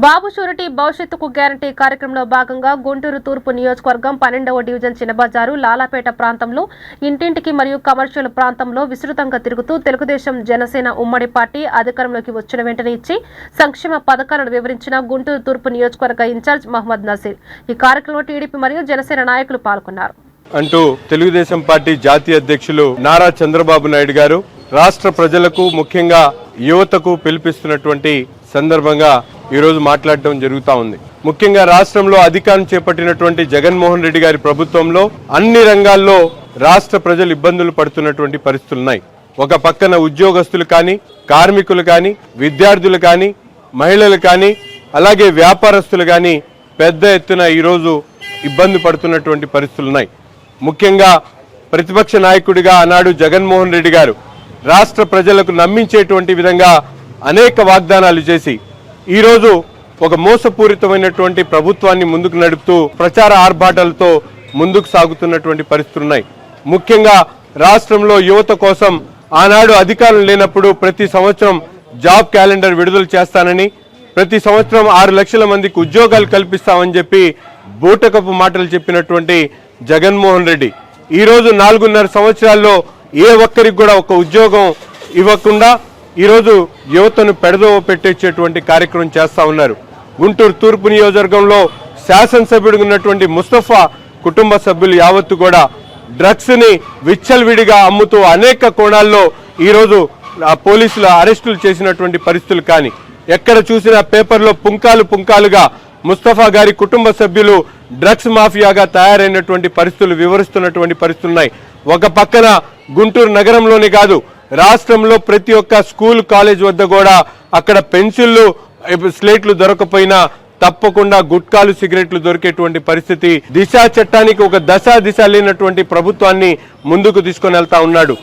బాబు surety భవిష్యత్తుకు guarantee కార్యక్రమంలో భాగంగా గుంటూరు తూర్పు నియోజకవర్గం 12వ డివిజన్ చిన్నబజారు లాలాపేట ప్రాంతంలో ఇంటింటికి మరియు కమర్షియల్ ప్రాంతంలో విస్తృతంగా తిరుగుతూ తెలుగుదేశం జనసేన ఉమ్మడి పార్టీ అధికారంలోకి వచ్చిన వెంటనే ఇచ్చి సంక్షేమ పథకాలను వివరించిన గుంటూరు తూర్పు నియోజకవర్గ ఇన్ఛార్జ్ మహమ్మద్ నసీర్. ఈ కార్యక్రమంలో టీడీపీ మరియు జనసేన నాయకులు పాల్గొన్నారు. అంటూ తెలుగుదేశం పార్టీ జాతీయ అధ్యక్షులు నారా చంద్రబాబు నాయుడు గారు రాష్ట్ర ప్రజలకు ముఖ్యంగా యువతకు పిలుపుస్తున్నటువంటి సందర్భంగా ఈ రోజు మాట్లాడటం జరుగుతా ఉంది. ముఖ్యంగా రాష్ట్రంలో అధికారం చేపట్టినటువంటి జగన్మోహన్ రెడ్డి గారి ప్రభుత్వంలో అన్ని రంగాల్లో రాష్ట్ర ప్రజలు ఇబ్బందులు పడుతున్నటువంటి పరిస్థితులు ఉన్నాయి. ఒక పక్కన ఉద్యోగస్తులు కానీ, కార్మికులు కానీ, విద్యార్థులు కానీ, మహిళలు కానీ, అలాగే వ్యాపారస్తులు కానీ పెద్ద ఎత్తున ఈరోజు ఇబ్బంది పడుతున్నటువంటి పరిస్థితులు ఉన్నాయి. ముఖ్యంగా ప్రతిపక్ష నాయకుడిగా ఆనాడు జగన్మోహన్ రెడ్డి గారు రాష్ట్ర ప్రజలకు నమ్మించేటువంటి విధంగా అనేక వాగ్దానాలు చేసి ఈరోజు ఒక మోసపూరితమైనటువంటి ప్రభుత్వాన్ని ముందుకు నడుపుతూ ప్రచార ఆర్భాటాలతో ముందుకు సాగుతున్నటువంటి పరిస్థితులు ఉన్నాయి. ముఖ్యంగా రాష్ట్రంలో యువత కోసం ఆనాడు అధికారం లేనప్పుడు ప్రతి సంవత్సరం జాబ్ క్యాలెండర్ విడుదల చేస్తానని, ప్రతి సంవత్సరం 6 లక్షల మందికి ఉద్యోగాలు కల్పిస్తామని చెప్పి బూటకపు మాటలు చెప్పినటువంటి జగన్మోహన్ రెడ్డి ఈరోజు 4.5 సంవత్సరాల్లో ఏ ఒక్కరికి కూడా ఒక ఉద్యోగం ఇవ్వకుండా ఈరోజు యువతను పెడదోవ పెట్టేటువంటి కార్యక్రమం చేస్తా ఉన్నారు. గుంటూరు తూర్పు నియోజకవర్గంలో శాసనసభ్యుడిగా ఉన్నటువంటి ముస్తఫా కుటుంబ సభ్యులు యావత్తు కూడా డ్రగ్స్ ని విచ్చలవిడిగా అమ్ముతూ అనేక కోణాల్లో ఈరోజు పోలీసులు అరెస్టులు చేసినటువంటి పరిస్థితులు కానీ, ఎక్కడ చూసినా పేపర్లో పుంకాలుగా ముస్తఫా గారి కుటుంబ సభ్యులు డ్రగ్స్ మాఫియాగా తయారైనటువంటి పరిస్థితులు వివరిస్తున్నటువంటి పరిస్థితులు ఉన్నాయి. ఒక పక్కన గుంటూరు నగరంలోనే కాదు రాష్ట్రంలో ప్రతి ఒక్క స్కూల్ కాలేజ్ వద్ద కూడా అక్కడ పెన్సిళ్లు స్లేట్లు దొరకపోయినా తప్పకుండా గుట్కాలు సిగరెట్లు దొరికేటువంటి పరిస్థితి. దిశ చట్టానికి ఒక దశ దిశ లేనటువంటి ప్రభుత్వాన్ని ముందుకు తీసుకొని వెళ్తా ఉన్నాడు.